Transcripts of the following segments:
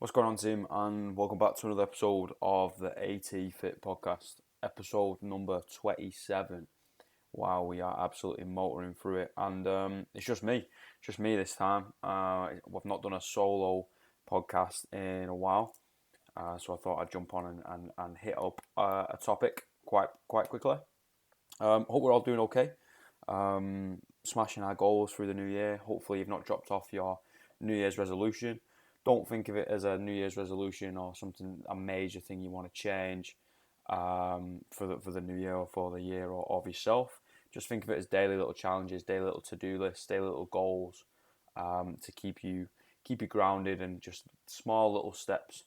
What's going on, team? And welcome back to another episode of the AT Fit podcast, episode number 27. Wow, we are absolutely motoring through it, and it's just me this time. We've not done a solo podcast in a while, so I thought I'd jump on and hit up a topic quite quickly. Hope we're all doing okay. Smashing our goals through the new year. Hopefully, you've not dropped off your New Year's resolution. Don't think of it as a New Year's resolution or something, a major thing you want to change for the new year or for the year or of yourself. Just think of it as daily little challenges, daily little to-do lists, daily little goals to keep you grounded, and just small little steps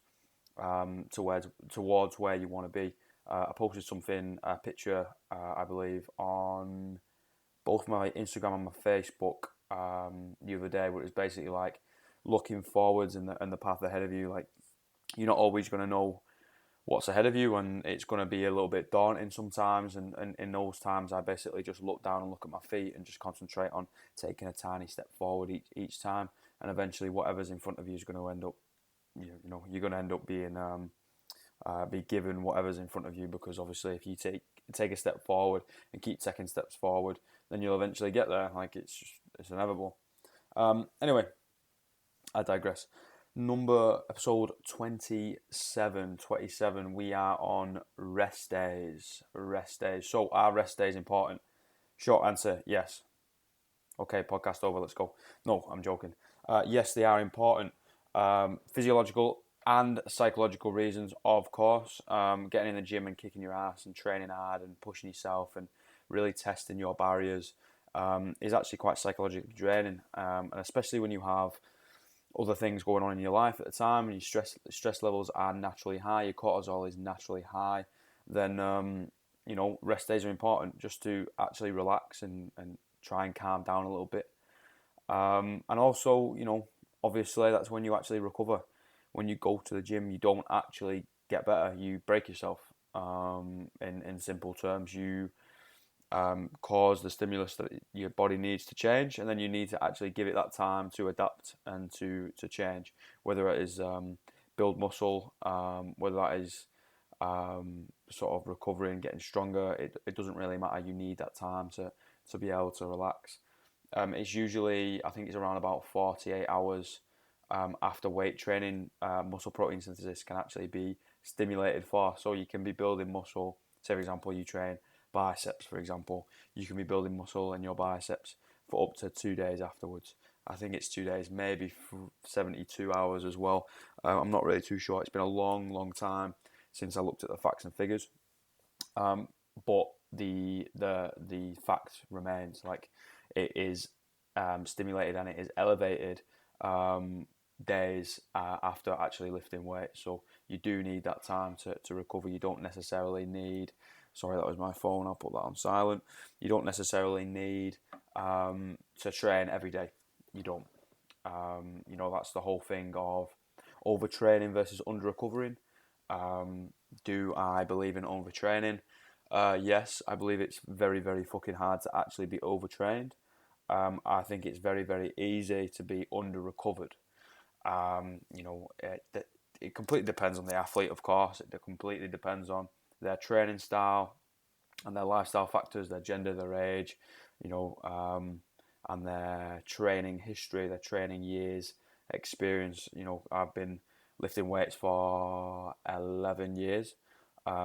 towards where you want to be. I posted a picture, I believe, on both my Instagram and my Facebook the other day, where it was basically like looking forwards and the path ahead of you. Like, you're not always going to know what's ahead of you, and it's going to be a little bit daunting sometimes. And in those times, I basically just look down and look at my feet and just concentrate on taking a tiny step forward each time. And eventually, whatever's in front of you is going to end up, you're going to end up be given whatever's in front of you, because obviously if you take a step forward and keep taking steps forward, then you'll eventually get there. Like, it's inevitable. Anyway, I digress. Episode 27. We are on rest days. So are rest days important? Short answer, yes. Okay, podcast over, let's go. No, I'm joking. Yes, they are important. Physiological and psychological reasons, of course. Getting in the gym and kicking your ass and training hard and pushing yourself and really testing your barriers is actually quite psychologically draining. And especially when you have other things going on in your life at the time, and your stress levels are naturally high, your cortisol is naturally high, then rest days are important, just to actually relax and try and calm down a little bit. And also, obviously that's when you actually recover. When you go to the gym, you don't actually get better, you break yourself. In simple terms, you cause the stimulus that your body needs to change, and then you need to actually give it that time to adapt and to change, whether it is build muscle, whether that is sort of recovering, getting stronger. It doesn't really matter. You need that time to be able to relax. It's usually, I think it's around about 48 hours after weight training, muscle protein synthesis can actually be stimulated for. So you can be building muscle. Say, for example, you train biceps, for example, you can be building muscle in your biceps for up to 2 days afterwards. I think it's 2 days, maybe 72 hours as well. I'm not really too sure. It's been a long time since I looked at the facts and figures. But the fact remains, like, it is stimulated and it is elevated days after actually lifting weight. So you do need that time to recover. You don't necessarily need, sorry, that was my phone, I'll put that on silent. You don't necessarily need to train every day. You don't. That's the whole thing of overtraining versus under-recovering. Do I believe in overtraining? Yes, I believe it's very, very fucking hard to actually be overtrained. I think it's very, very easy to be under-recovered. It completely depends on the athlete, of course. It completely depends on their training style and their lifestyle factors, their gender, their age, and their training history, their training years, experience. I've been lifting weights for 11 years.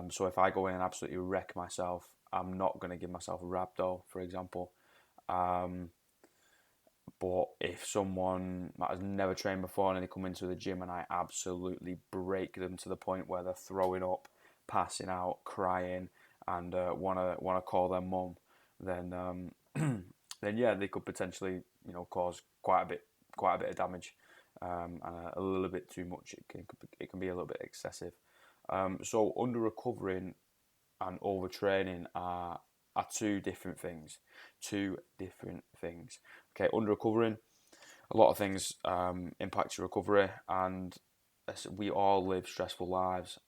So if I go in and absolutely wreck myself, I'm not going to give myself a rhabdo, for example. But if someone that has never trained before and they come into the gym and I absolutely break them to the point where they're throwing up, passing out, crying, and wanna call their mum, then then yeah, they could potentially cause quite a bit of damage, and a little bit too much. It can be a little bit excessive. So under recovering and overtraining are two different things. Okay, under recovering, a lot of things impact your recovery, and we all live stressful lives.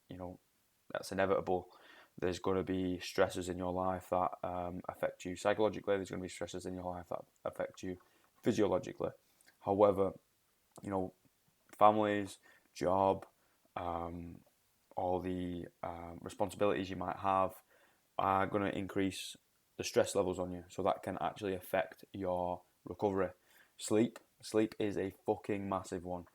That's inevitable. There's going to be stresses in your life that affect you psychologically. There's going to be stresses in your life that affect you physiologically. However, families, job, all the responsibilities you might have are going to increase the stress levels on you. So that can actually affect your recovery. Sleep is a fucking massive one.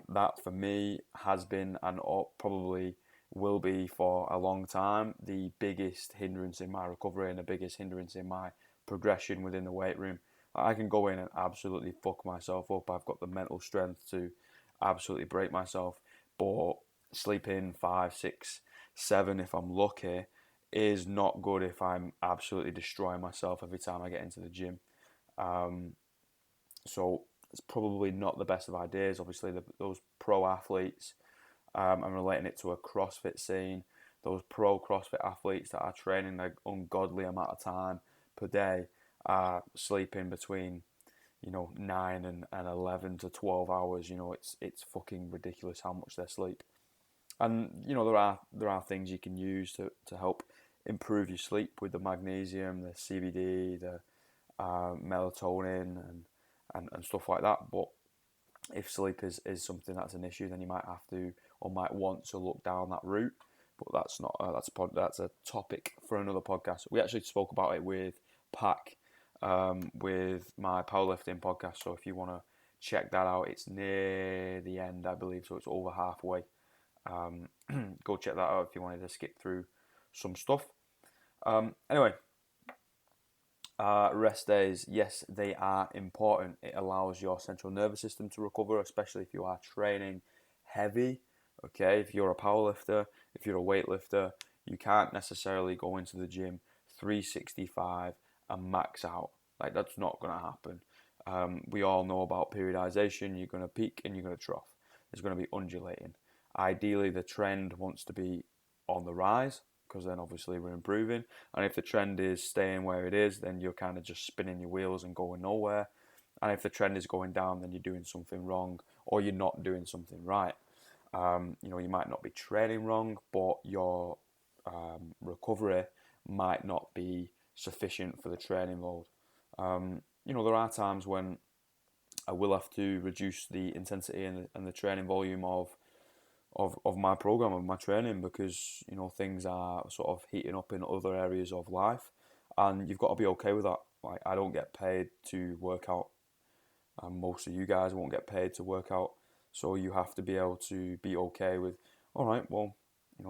That for me has been and probably will be for a long time the biggest hindrance in my recovery and the biggest hindrance in my progression within the weight room. I can go in and absolutely fuck myself up. I've got the mental strength to absolutely break myself, but sleeping 5, 6, 7 if I'm lucky is not good if I'm absolutely destroying myself every time I get into the gym. So it's probably not the best of ideas. Obviously, those pro athletes, I'm relating it to a CrossFit scene. Those pro CrossFit athletes that are training an ungodly amount of time per day are sleeping between 9 and 11 to 12 hours. It's fucking ridiculous how much they sleep. And there are things you can use to help improve your sleep with the magnesium, the CBD, the melatonin, and stuff like that. But if sleep is something that's an issue, then you might have to or might want to look down that route. But that's not that's a topic for another podcast. We actually spoke about it with Pac, with my powerlifting podcast. So if you want to check that out, it's near the end, I believe. So it's over halfway. Go check that out if you wanted to skip through some stuff. Anyway, rest days, yes, they are important. It allows your central nervous system to recover, especially if you are training heavy. Okay, if you're a powerlifter, if you're a weightlifter, you can't necessarily go into the gym 365 and max out. Like, that's not going to happen. We all know about periodization. You're going to peak and you're going to trough. There's going to be undulating. Ideally, the trend wants to be on the rise, because then obviously we're improving. And if the trend is staying where it is, then you're kind of just spinning your wheels and going nowhere. And if the trend is going down, then you're doing something wrong or you're not doing something right. You might not be training wrong, but your recovery might not be sufficient for the training load. There are times when I will have to reduce the intensity and the training volume of my program, of my training, because things are sort of heating up in other areas of life, and you've got to be okay with that. Like, I don't get paid to work out, and most of you guys won't get paid to work out, so you have to be able to be okay with, all right, well,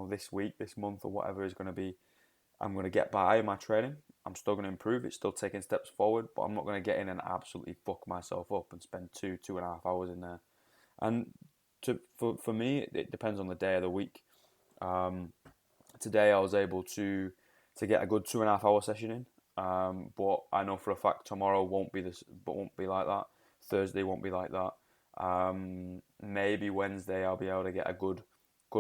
this week, this month, or whatever is going to be, I'm going to get by in my training. I'm still going to improve. It's still taking steps forward, but I'm not going to get in and absolutely fuck myself up and spend 2.5 hours in there. And for me, it depends on the day of the week. Today I was able to get a good 2.5 hour session in, but I know for a fact tomorrow won't be like that. Thursday won't be like that. Maybe Wednesday I'll be able to get a good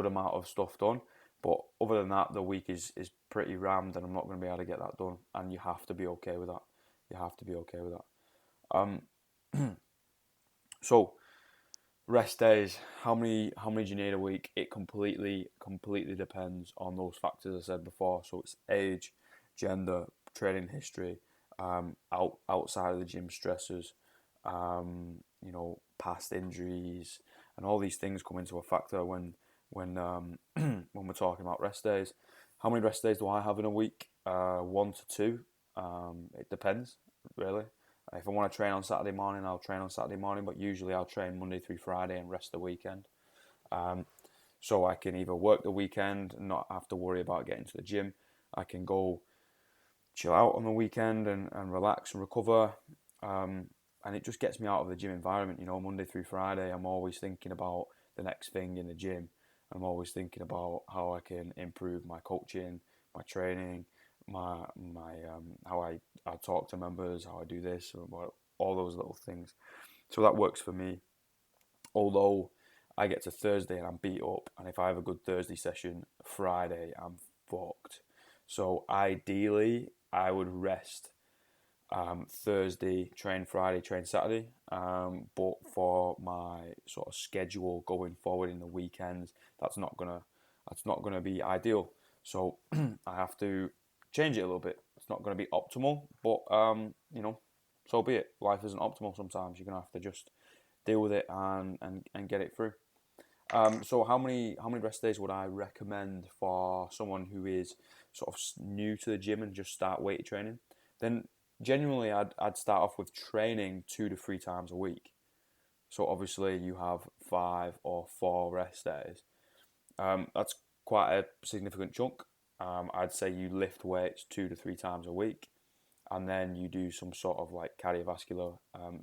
amount of stuff done. But other than that, the week is pretty rammed, and I'm not going to be able to get that done. And you have to be okay with that. You have to be okay with that. So, rest days. How many do you need a week? It completely depends on those factors I said before. So it's age, gender, training history, outside of the gym stressors, past injuries, and all these things come into a factor when when we're talking about rest days. How many rest days do I have in a week? 1 to 2. It depends, really. If I want to train on Saturday morning, I'll train on Saturday morning, but usually I'll train Monday through Friday and rest the weekend. So I can either work the weekend and not have to worry about getting to the gym. I can go chill out on the weekend and relax and recover. And it just gets me out of the gym environment. Monday through Friday, I'm always thinking about the next thing in the gym. I'm always thinking about how I can improve my coaching, my training, my how I talk to members, how I do this, all those little things. So that works for me. Although I get to Thursday and I'm beat up, and if I have a good Thursday session, Friday I'm fucked. So ideally, I would rest Thursday, train Friday, train Saturday. But for my sort of schedule going forward in the weekends, that's not gonna be ideal. So I have to change it a little bit. It's not gonna be optimal, but so be it. Life isn't optimal sometimes. You're gonna have to just deal with it and get it through. So how many rest days would I recommend for someone who is sort of new to the gym and just start weight training? Then genuinely, I'd start off with training 2 to 3 times a week. So obviously you have 5 or 4 rest days. That's quite a significant chunk. I'd say you lift weights 2 to 3 times a week, and then you do some sort of like cardiovascular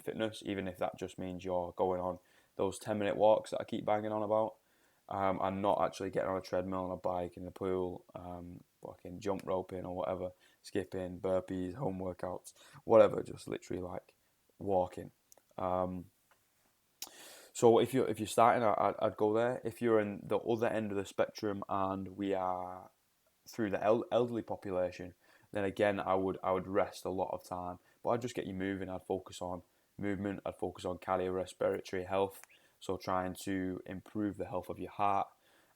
fitness, even if that just means you're going on those 10-minute walks that I keep banging on about, and not actually getting on a treadmill, on a bike, in the pool, fucking jump roping or whatever, skipping, burpees, home workouts, whatever, just literally like walking. So if you're starting, I'd go there. If you're in the other end of the spectrum and we are through the elderly population, then again I would rest a lot of time. But I'd just get you moving. I'd focus on movement. I'd focus on cardiorespiratory health. So trying to improve the health of your heart,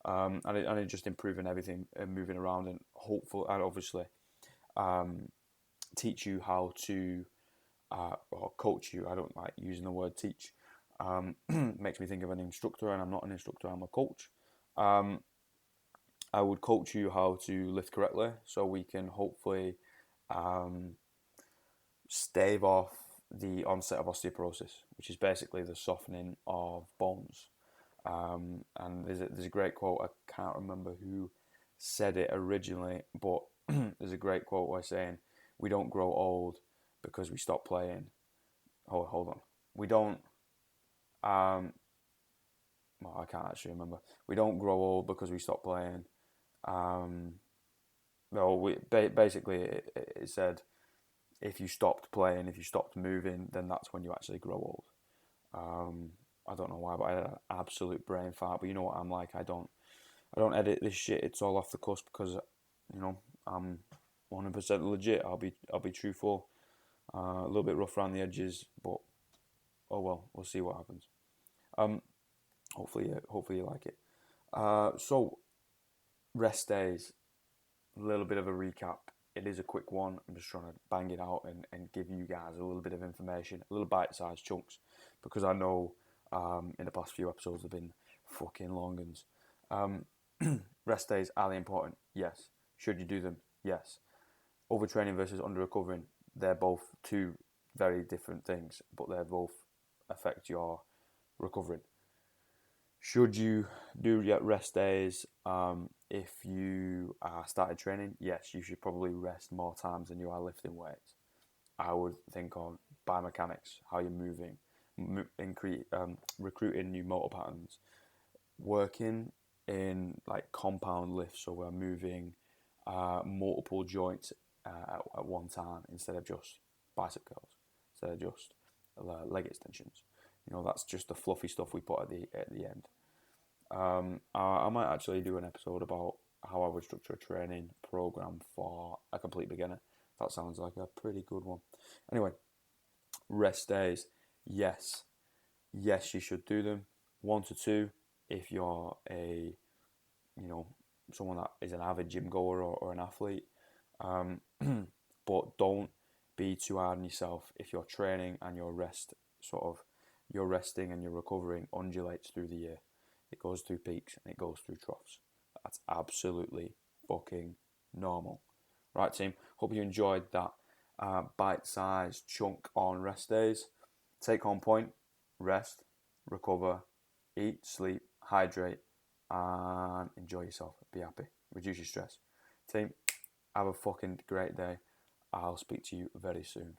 and just improving everything and moving around, and hopeful, and obviously teach you how to or coach you. I don't like using the word teach. Makes me think of an instructor, and I'm not an instructor, I'm a coach. I would coach you how to lift correctly so we can hopefully stave off the onset of osteoporosis, which is basically the softening of bones. And there's a great quote, I can't remember who said it originally, but there's a great quote where saying, we don't grow old because we stop playing. Oh, hold on. We don't, well, I can't actually remember. We don't grow old because we stop playing. No, basically it said, if you stopped playing, if you stopped moving, then that's when you actually grow old. I don't know why, but I had an absolute brain fart. But you know what I'm like. I don't edit this shit. It's all off the cuff because, I'm 100% legit. I'll be truthful. A little bit rough around the edges, but oh well. We'll see what happens. Hopefully you like it. So rest days. A little bit of a recap. It is a quick one. I'm just trying to bang it out and give you guys a little bit of information, a little bite-sized chunks, because I know in the past few episodes have been fucking long uns. Rest days, are they important? Yes. Should you do them? Yes. Overtraining versus under-recovering, they're both two very different things, but they both affect your recovering. Should you do rest days if you started training? Yes, you should probably rest more times than you are lifting weights. I would think on biomechanics, how you're moving, recruiting new motor patterns, working in like compound lifts, so we're moving multiple joints at one time instead of just bicep curls, instead of just leg extensions. That's just the fluffy stuff we put at the end. I might actually do an episode about how I would structure a training program for a complete beginner. That sounds like a pretty good one. Anyway, rest days, yes, you should do them. 1 to 2 if you're someone that is an avid gym goer or an athlete. But don't be too hard on yourself if your training and your resting and your recovering undulates through the year. It goes through peaks and it goes through troughs. That's absolutely fucking normal. Right, team? Hope you enjoyed that bite-sized chunk on rest days. Take home point: rest, recover, eat, sleep, hydrate, and enjoy yourself. Be happy. Reduce your stress. Team, have a fucking great day. I'll speak to you very soon.